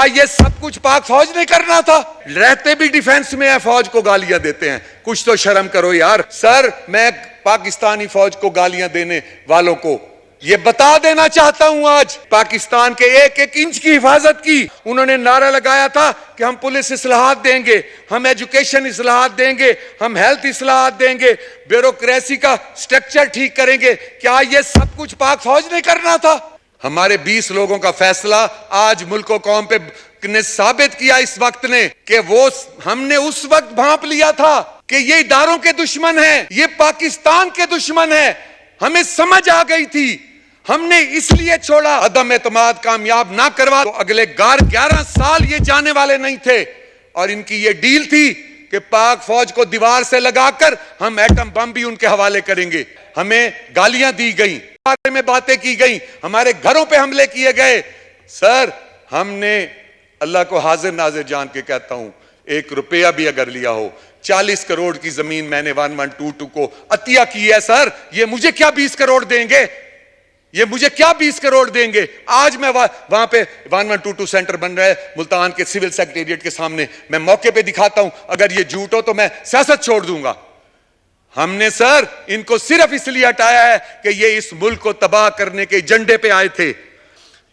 क्या ये सब कुछ पाक फौज ने करना था? रहते भी डिफेंस में है, फौज को गालियां देते हैं। कुछ तो शर्म करो यार। सर, मैं पाकिस्तानी फौज को गालियां देने वालों को ये बता देना चाहता हूं, आज पाकिस्तान के एक एक इंच की हिफाजत की। उन्होंने नारा लगाया था कि हम पुलिस इस्लाहात देंगे, हम एजुकेशन इस्लाहात देंगे, हम हेल्थ इस्लाहात देंगे, ब्यूरोक्रेसी का स्ट्रक्चर ठीक करेंगे। क्या ये सब कुछ पाक फौज ने करना था? हमारे 20 लोगों का फैसला आज मुल्क कौम पे ने साबित किया इस वक्त ने कि वो हमने उस वक्त भांप लिया था कि ये इदारों के दुश्मन हैं, ये पाकिस्तान के दुश्मन हैं। हमें समझ आ गई थी, हमने इसलिए छोड़ा। अदम एतमाद कामयाब ना करवा तो अगले 11 साल ये जाने वाले नहीं थे। और इनकी ये डील थी कि पाक फौज को दीवार से लगाकर हम एटम बम भी उनके हवाले करेंगे। हमें गालियां दी गई, बारे में बातें की गई, हमारे घरों पे हमले किए गए। सर, हमने अल्लाह को हाजिर नाजिर जान के कहता हूं, 1 रुपया भी अगर लिया हो, 40 करोड़ की जमीन मैंने 1122 को अतिया की है। सर, ये मुझे क्या 20 करोड़ देंगे? ये मुझे क्या 20 करोड़ देंगे? आज मैं वहां पे 1122 सेंटर बन रहा है मुल्तान के सिविल सेक्रेटेरिएट के सामने, मैं मौके पे दिखाता हूं। अगर ये झूठ हो तो मैं सियासत छोड़ दूंगा। हमने सर इनको सिर्फ इसलिए हटाया है कि ये इस मुल्क को तबाह करने के एजेंडे पे आए थे।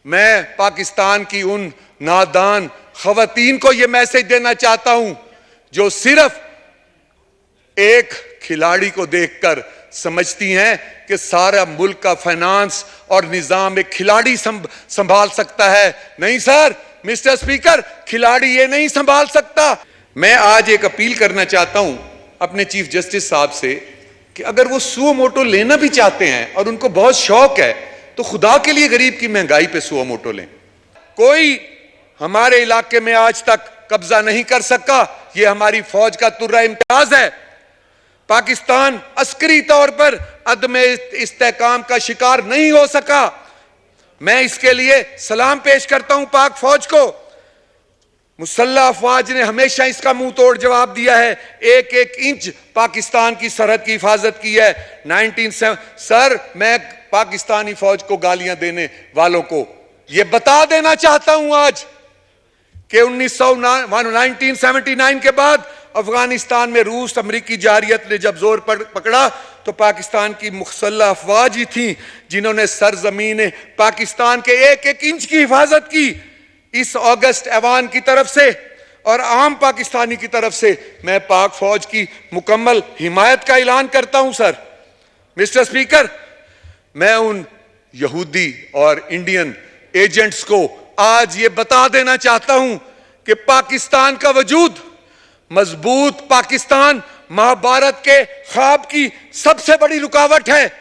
मैं पाकिस्तान की उन नादान खवातीन को यह मैसेज देना चाहता हूं जो सिर्फ एक खिलाड़ी को देखकर समझती हैं कि सारा मुल्क का फाइनेंस और निजाम एक खिलाड़ी संभाल सकता है। नहीं सर, मिस्टर स्पीकर, खिलाड़ी ये नहीं संभाल सकता। मैं आज एक अपील करना चाहता हूं अपने चीफ जस्टिस साहब से कि अगर वो सुओ मोटो लेना भी चाहते हैं और उनको बहुत शौक है तो खुदा के लिए गरीब की महंगाई पे सुओ मोटो लें। कोई हमारे इलाके में आज तक कब्जा नहीं कर सका, ये हमारी फौज का तुर्रा इम्तियाज है। पाकिस्तान अस्करी तौर पर अदम इस्तेहकाम का शिकार नहीं हो सका। मैं इसके लिए सलाम पेश करता हूं पाक फौज को। मुसल्लह अफवाज ने हमेशा इसका मुंह तोड़ जवाब दिया है, एक एक इंच पाकिस्तान की सरहद की हिफाजत की है। 1970 सर, मैं पाकिस्तानी फौज को गालियां देने वालों को यह बता देना चाहता हूं आज कि 1979 के बाद अफगानिस्तान में रूस अमरीकी जारियत ने जब जोर पकड़ा तो पाकिस्तान की मुसल्लह अफवाज ही थी जिन्होंने सरजमीन पाकिस्तान के एक एक इंच की हिफाजत की। इस अगस्त ऐवान की तरफ से और आम पाकिस्तानी की तरफ से मैं पाक फौज की मुकम्मल हिमायत का ऐलान करता हूं। सर, मिस्टर स्पीकर, मैं उन यहूदी और इंडियन एजेंट्स को आज ये बता देना चाहता हूं कि पाकिस्तान का वजूद, मजबूत पाकिस्तान महाभारत के ख्वाब की सबसे बड़ी रुकावट है।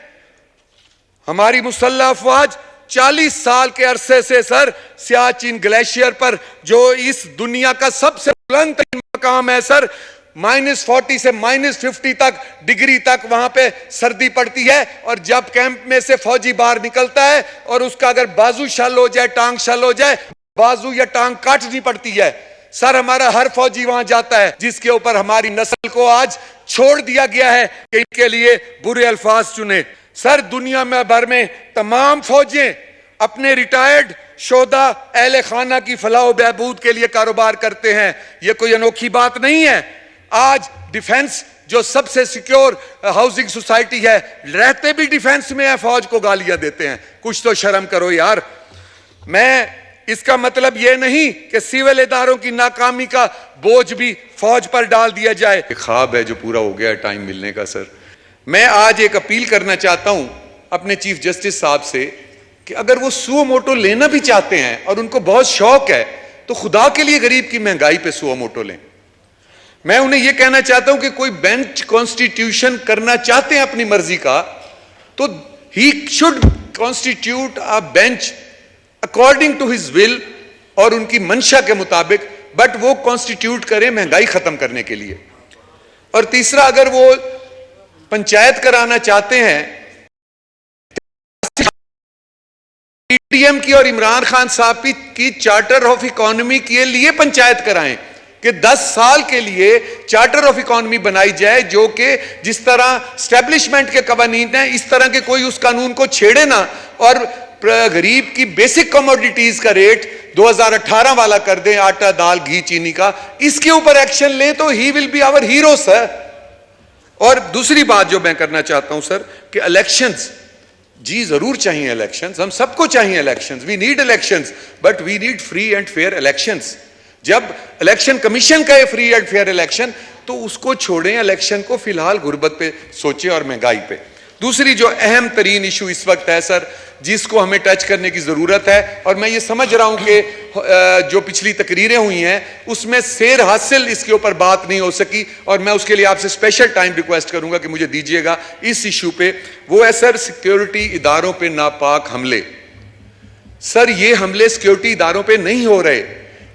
हमारी मुसल्लह अफवाज 40 साल के अरसे से सर सियाचिन ग्लेशियर पर, जो इस दुनिया का सबसे बुलंद मकाम है सर, -40 से -50 तक डिग्री तक वहां पे सर्दी पड़ती है। और जब कैंप में से फौजी बाहर निकलता है और उसका अगर बाजू शल हो जाए, टांग शल हो जाए, बाजू या टांग काटनी पड़ती है। सर, हमारा हर फौजी वहां जाता है जिसके ऊपर हमारी नस्ल को आज छोड़ दिया गया है कि इनके लिए बुरे अल्फाज चुने। सर, दुनिया में भर में तमाम फौजें अपने रिटायर्ड शोधा अहले खाना की फलाह बहबूद के लिए कारोबार करते हैं। यह कोई अनोखी बात नहीं है। आज डिफेंस जो सबसे सिक्योर हाउसिंग सोसाइटी है, रहते भी डिफेंस में है, फौज को गालियां देते हैं। कुछ तो शर्म करो यार। मैं इसका मतलब यह नहीं कि सिविल इदारों की नाकामी का बोझ भी फौज पर डाल दिया जाए। ख्वाब है जो पूरा हो गया टाइम मिलने का। सर, मैं आज एक अपील करना चाहता हूं अपने चीफ जस्टिस साहब से कि अगर वो सुओ मोटो लेना भी चाहते हैं और उनको बहुत शौक है तो खुदा के लिए गरीब की महंगाई पे सुओ मोटो लें। मैं उन्हें यह कहना चाहता हूं कि कोई बेंच कॉन्स्टिट्यूशन करना चाहते हैं अपनी मर्जी का तो ही should constitute a bench according to his will और उनकी मंशा के मुताबिक, बट वो कॉन्स्टिट्यूट करें महंगाई खत्म करने के लिए। और तीसरा, अगर वो पंचायत कराना चाहते हैं, पीटीएम की और इमरान खान साहब की चार्टर ऑफ इकोनॉमी के लिए पंचायत कराएं कि 10 साल के लिए चार्टर ऑफ इकोनॉमी बनाई जाए, जो कि जिस तरह स्टैब्लिशमेंट के कवानीन हैं इस तरह के कोई उस कानून को छेड़े ना, और गरीब की बेसिक कमोडिटीज का रेट 2018 वाला कर दें, आटा दाल घी चीनी का, इसके ऊपर एक्शन लें तो ही will be our hero sir. और दूसरी बात जो मैं करना चाहता हूं सर कि इलेक्शंस, जी जरूर चाहिए इलेक्शंस, हम सबको चाहिए elections, we need elections, but we need free and fair elections. जब इलेक्शन कमीशन का फ्री एंड फेयर इलेक्शन, तो उसको छोड़ें, इलेक्शन को फिलहाल गुर्बत पे सोचें और महंगाई पे। दूसरी जो अहम तरीन इशू इस वक्त है सर, जिसको हमें टच करने की जरूरत है, और मैं ये समझ रहा हूं कि जो पिछली तकरीरें हुई हैं उसमें सेर हासिल इसके ऊपर बात नहीं हो सकी, और मैं उसके लिए आपसे स्पेशल टाइम रिक्वेस्ट करूंगा कि मुझे दीजिएगा इस इशू पे। वो है सर सिक्योरिटी इदारों पे नापाक हमले। सर ये हमले सिक्योरिटी इदारों पे नहीं हो रहे,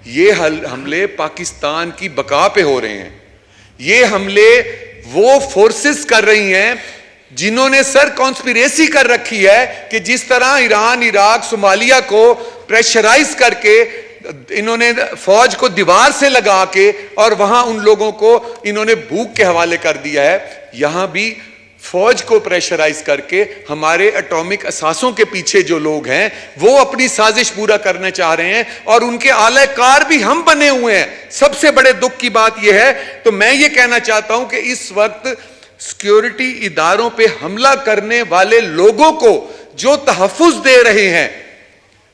ये हमले पाकिस्तान की बका पे हो रहे हैं। ये हमले वो फोर्सेस कर रही हैं जिन्होंने सर कॉन्स्पिरेसी कर रखी है कि जिस तरह ईरान, इराक, सोमालिया को प्रेशराइज करके इन्होंने फौज को दीवार से लगा के और वहां उन लोगों को इन्होंने भूख के हवाले कर दिया है, यहां भी फौज को प्रेशराइज करके हमारे एटॉमिक असासों के पीछे जो लोग हैं वो अपनी साजिश पूरा करने चाह रहे हैं, और उनके आलेकार भी हम बने हुए हैं। सबसे बड़े दुख की बात यह है। तो मैं ये कहना चाहता हूं कि इस वक्त सिक्योरिटी इदारों पे हमला करने वाले लोगों को जो तहफ्फुज दे रहे हैं,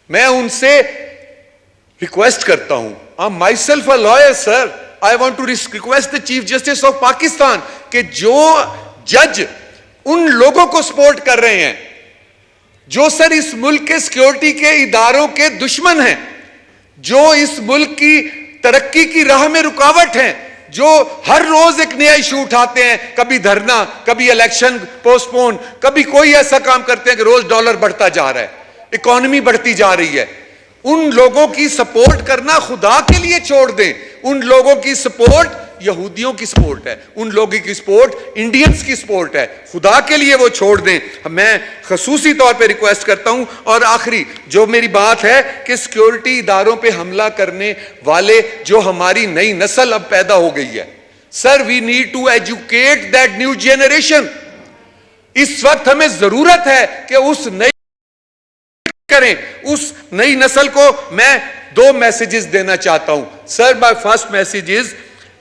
मैं उनसे रिक्वेस्ट करता हूं, I am myself a lawyer sir, I want to request the chief justice of Pakistan कि जो जज उन लोगों को सपोर्ट कर रहे हैं जो सर इस मुल्क के सिक्योरिटी के इदारों के दुश्मन हैं, जो इस मुल्क की तरक्की की राह में रुकावट हैं, जो हर रोज एक नया इशू उठाते हैं, कभी धरना, कभी इलेक्शन पोस्टपोन, कभी कोई ऐसा काम करते हैं कि रोज डॉलर बढ़ता जा रहा है, इकोनॉमी बढ़ती जा रही है। उन लोगों की सपोर्ट करना खुदा के लिए छोड़ दें। उन लोगों की सपोर्ट यहूदियों की सपोर्ट है, उन लोगों की सपोर्ट इंडियंस की सपोर्ट है, खुदा के लिए वो छोड़ दें। मैं खसूसी तौर पे रिक्वेस्ट करता हूं। और आखिरी जो मेरी बात है कि सिक्योरिटी इदारों पे हमला करने वाले जो हमारी नई नस्ल अब पैदा हो गई है sir, we need to educate that new generation. इस वक्त हमें जरूरत है कि उस नई करें, उस नई नस्ल को मैं 2 मैसेजेस देना चाहता हूं sir. My first message is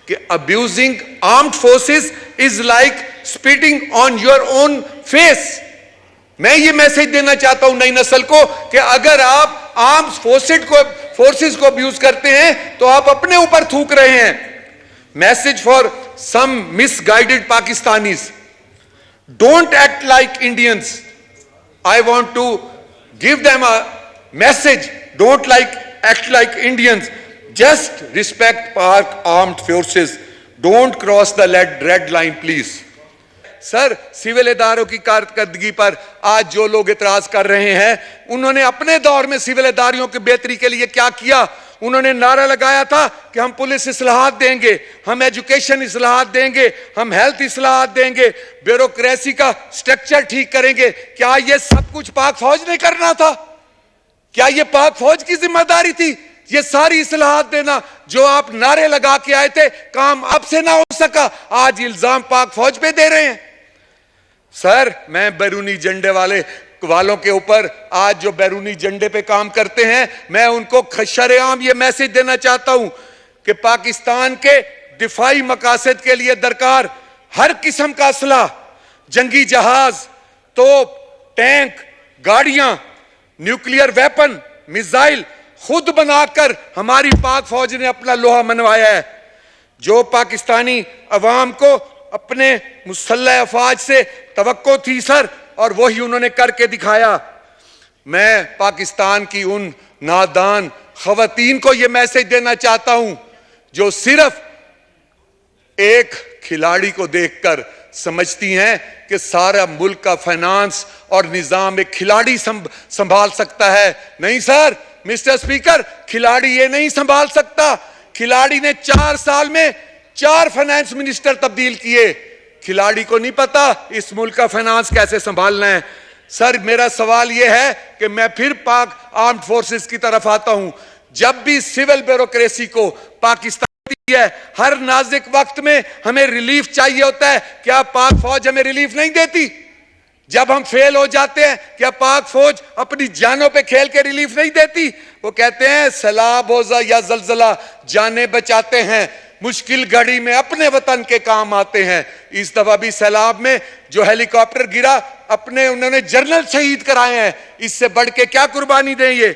कि abusing armed forces is like spitting on your own face. मैं ये मैसेज देना चाहता हूं नई नस्ल को कि अगर आप आर्म्ड फोर्सेस को अब्यूज करते हैं तो आप अपने ऊपर थूक रहे हैं। Message for some misguided Pakistanis, don't act like Indians. I want to give them a message, don't act like Indians, just respect Pak armed forces, don't cross the red line please। Sir civil इदारों की कारकर्दगी पर आज जो लोग इतराज कर रहे हैं, उन्होंने अपने दौर में सिविल इदारों की बेहतरी के लिए क्या किया? उन्होंने नारा लगाया था कि हम पुलिस इस्लाहात देंगे, हम एजुकेशन इस्लाहात देंगे, हम हेल्थ इस्लाहात देंगे, ब्यूरोक्रेसी का स्ट्रक्चर ठीक करेंगे। क्या ये सब कुछ पाक फौज ने करना था? क्या ये पाक फौज की जिम्मेदारी थी ये सारी इस्लाहात देना? जो आप नारे लगा के आए थे, काम आपसे ना हो सका, आज इल्जाम पाक फौज पे दे रहे हैं। सर मैं बैरूनी झंडे वालों के ऊपर आज जो बैरूनी झंडे पे काम करते हैं, मैं उनको शरेआम ये मैसेज देना चाहता हूं कि पाकिस्तान के दिफाई मकासद के लिए दरकार हर किस्म का असला, जंगी जहाज, तोप, टैंक, गाड़ियां, न्यूक्लियर वेपन, मिसाइल खुद बनाकर हमारी पाक फौज ने अपना लोहा मनवाया है। जो पाकिस्तानी अवाम को अपने मुसल्लह अफवाज से तवक्को थी सर, और वही उन्होंने करके दिखाया। मैं पाकिस्तान की उन नादान खवातीन को यह मैसेज देना चाहता हूं जो सिर्फ एक खिलाड़ी को देखकर समझती हैं कि सारा मुल्क का फाइनेंस और निजाम एक खिलाड़ी संभाल सकता है। नहीं सर, मिस्टर स्पीकर, खिलाड़ी ये नहीं संभाल सकता। खिलाड़ी ने 4 साल में 4 फाइनेंस मिनिस्टर तब्दील किए। खिलाड़ी को नहीं पता इस मुल्क का फाइनेंस कैसे संभालना है। सर मेरा सवाल यह है कि मैं फिर पाक आर्म्ड फोर्सेस की तरफ आता हूं। जब भी सिविल ब्यूरोक्रेसी को पाकिस्तान है, हर नाजुक वक्त में हमें रिलीफ चाहिए होता है, क्या पाक फौज हमें रिलीफ नहीं देती? जब हम फेल हो जाते हैं, क्या पाक फौज अपनी जानों पे खेल के रिलीफ नहीं देती? वो कहते हैं सैलाब हो या जलजला जाने बचाते हैं, मुश्किल घड़ी में अपने वतन के काम आते हैं। इस दफा भी सैलाब में जो हेलीकॉप्टर गिरा, अपने उन्होंने जनरल शहीद कराए हैं। इससे बढ़ के क्या कुर्बानी दें ये?